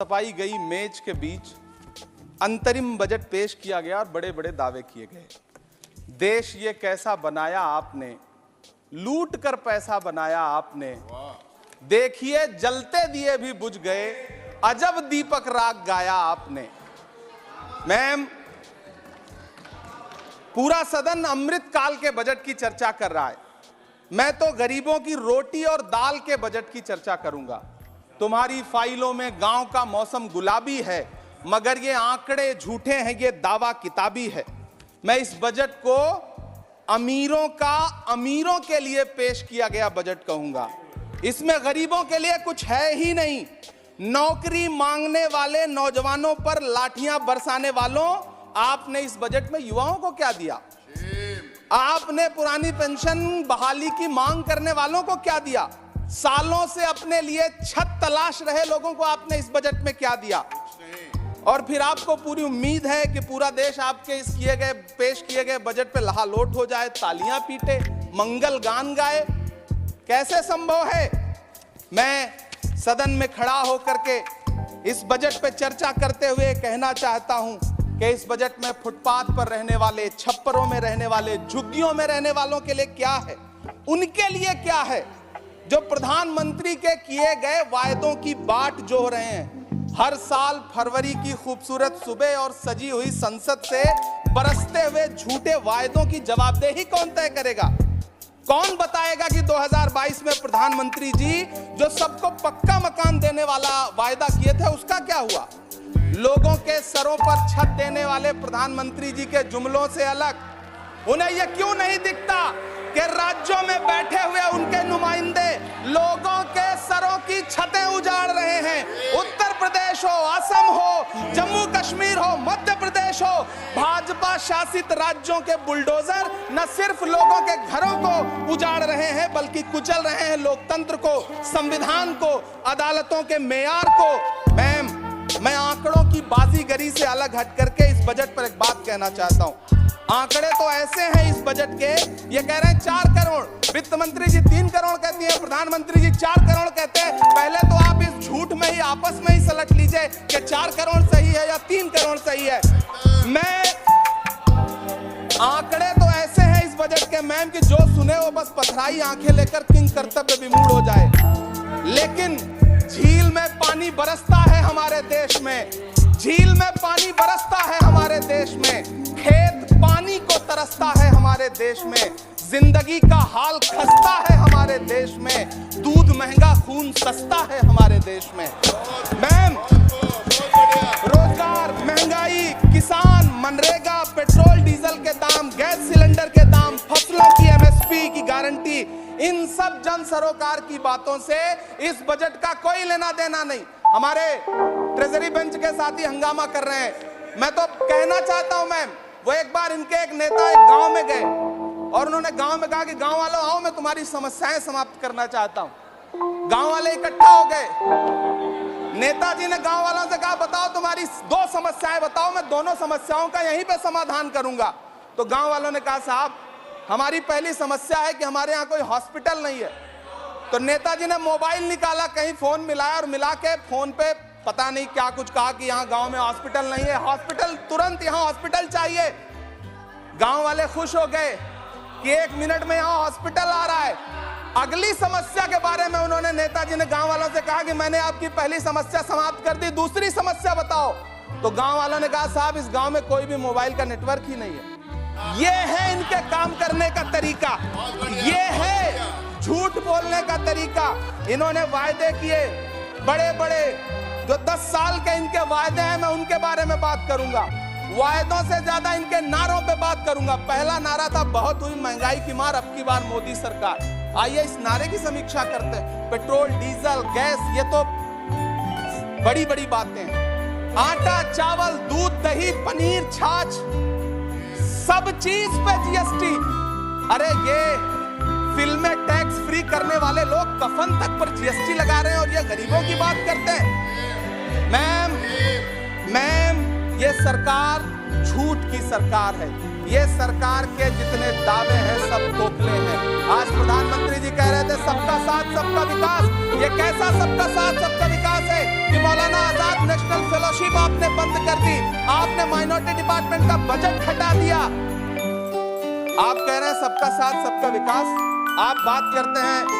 सपाई गई मेज के बीच अंतरिम बजट पेश किया गया और बड़े बड़े दावे किए गए। देश ये कैसा बनाया आपने, लूट कर पैसा बनाया आपने, देखिए जलते दिए भी बुझ गए, अजब दीपक राग गाया आपने। मैम, पूरा सदन अमृत काल के बजट की चर्चा कर रहा है, मैं तो गरीबों की रोटी और दाल के बजट की चर्चा करूंगा। तुम्हारी फाइलों में गांव का मौसम गुलाबी है, मगर ये आंकड़े झूठे हैं, ये दावा किताबी है। मैं इस बजट को अमीरों का अमीरों के लिए पेश किया गया बजट कहूंगा। इसमें गरीबों के लिए कुछ है ही नहीं। नौकरी मांगने वाले नौजवानों पर लाठियां बरसाने वालों, आपने इस बजट में युवाओं को क्या दिया? आपने पुरानी पेंशन बहाली की मांग करने वालों को क्या दिया? सालों से अपने लिए छत तलाश रहे लोगों को आपने इस बजट में क्या दिया? और फिर आपको पूरी उम्मीद है कि पूरा देश आपके इस पेश किए गए बजट पे लहालोट हो जाए, तालियां पीटे, मंगल गान गाए। कैसे संभव है? मैं सदन में खड़ा होकर के इस बजट पे चर्चा करते हुए कहना चाहता हूं कि इस बजट में फुटपाथ पर रहने वाले, छप्परों में रहने वाले, झुग्गियों में रहने वालों के लिए क्या है, उनके लिए क्या है? जो प्रधानमंत्री के किए गए वायदों की बाट जोह रहे हैं। हर साल फरवरी की खूबसूरत सुबह और सजी हुई संसद से बरसते हुए झूठे वायदों की जवाबदेही कौन तय करेगा? कौन बताएगा कि 2022 में प्रधानमंत्री जी जो सबको पक्का मकान देने वाला वायदा किए थे उसका क्या हुआ? लोगों के सरों पर छत देने वाले प्रधानमंत्री जी के जुमलों से अलग उन्हें यह क्यों नहीं दिखता कि राज्यों में बैठे हुए उनके नुमाइंदे लोगों के सरों की छतें उजाड़ रहे हैं? उत्तर प्रदेश हो, असम हो, जम्मू कश्मीर हो, मध्य प्रदेश हो, भाजपा शासित राज्यों के बुलडोजर न सिर्फ लोगों के घरों को उजाड़ रहे हैं बल्कि कुचल रहे हैं लोकतंत्र को, संविधान को, अदालतों के मेयार को। मैम, मैं आंकड़ों की बाजीगरी से अलग हट करके इस बजट पर एक बात कहना चाहता हूं। आंकड़े तो ऐसे हैं इस बजट के, ये कह रहे हैं 4 करोड़, वित्त मंत्री जी 3 करोड़ कहती है, प्रधानमंत्री जी 4 करोड़ कहते हैं। पहले तो आप इस झूठ में ही आपस में ही सलट लीजिए कि 4 करोड़ सही है या 3 करोड़ सही है। मैं आंकड़े तो ऐसे हैं इस बजट के मैम कि जो सुने वो बस पथराई आंखें लेकर किंग कर्तव्य विमूढ़ हो जाए। लेकिन झील में पानी बरसता है हमारे देश में, झील में पानी बरसता है हमारे देश में, खेत पानी को तरसता है हमारे देश में, जिंदगी का हाल खस्ता है हमारे देश में, दूध महंगा खून सस्ता है हमारे देश में। मैम, रोजगार, महंगाई, किसान, मनरेगा, पेट्रोल डीजल के दाम, गैस सिलेंडर के दाम, फसलों की एमएसपी की गारंटी, इन सब जन सरोकार की बातों से इस बजट का कोई लेना देना नहीं। हमारे ट्रेजरी बेंच के साथी हंगामा कर रहे हैं। मैं तो कहना चाहता हूं मैम, वो एक बार इनके एक नेता एक गांव में गए और उन्होंने गांव में कहा कि गांव वालों आओ, मैं तुम्हारी समस्याएं समाप्त करना चाहता हूं। गांव वाले इकट्ठा हो गए। नेताजी ने गांव वालों से कहा बताओ तुम्हारी 2 समस्याएं बताओ, मैं दोनों समस्याओं का यहीं पे समाधान करूंगा। तो गांव वालों ने कहा साहब हमारी पहली समस्या है कि हमारे यहाँ कोई हॉस्पिटल नहीं है। तो नेताजी ने मोबाइल निकाला, कहीं फोन मिलाया और मिला के फोन पे पता नहीं क्या कुछ कहा कि यहाँ गांव में हॉस्पिटल नहीं है, हॉस्पिटल तुरंत, यहाँ हॉस्पिटल चाहिए। गांव वाले खुश हो गए कि 1 मिनट में यहाँ हॉस्पिटल आ रहा है। अगली समस्या के बारे में उन्होंने, नेताजी ने गांव वालों से कहा कि मैंने आपकी पहली समस्या समाप्त कर दी, दूसरी समस्या बताओ। तो गांव वालों ने कहा साहब इस गांव में कोई भी मोबाइल का नेटवर्क ही नहीं है। ये है इनके काम करने का तरीका, ये है झूठ बोलने का तरीका। इन्होंने वायदे किए बड़े बड़े, जो 10 साल के इनके वायदे हैं, मैं उनके बारे में बात करूंगा। वायदों से ज्यादा इनके नारों पे बात करूंगा। पहला नारा था बहुत हुई महंगाई की मार, अब की बार मोदी सरकार। आइए इस नारे की समीक्षा करते हैं। पेट्रोल, डीजल, गैस, ये तो बड़ी बड़ी बातें हैं। आटा, चावल, दूध, दही, पनीर, छाछ, सब चीज पे जीएसटी। अरे ये फिल्में टैक्स फ्री करने वाले लोग कफन तक पर जीएसटी लगा रहे हैं और ये गरीबों की बात करते हैं। मैम, ये सरकार झूठ की सरकार है। ये सरकार के जितने दावे हैं सब खोखले हैं। आज प्रधानमंत्री जी कह रहे थे सबका साथ सबका विकास। ये कैसा सबका साथ सबका विकास है कि मौलाना आजाद ने नेशनल फेलोशिप आपने बंद कर दी, आपने माइनॉरिटी डिपार्टमेंट का बजट घटा दिया। आप कह रहे हैं सबका साथ सबका विकास, आप बात करते हैं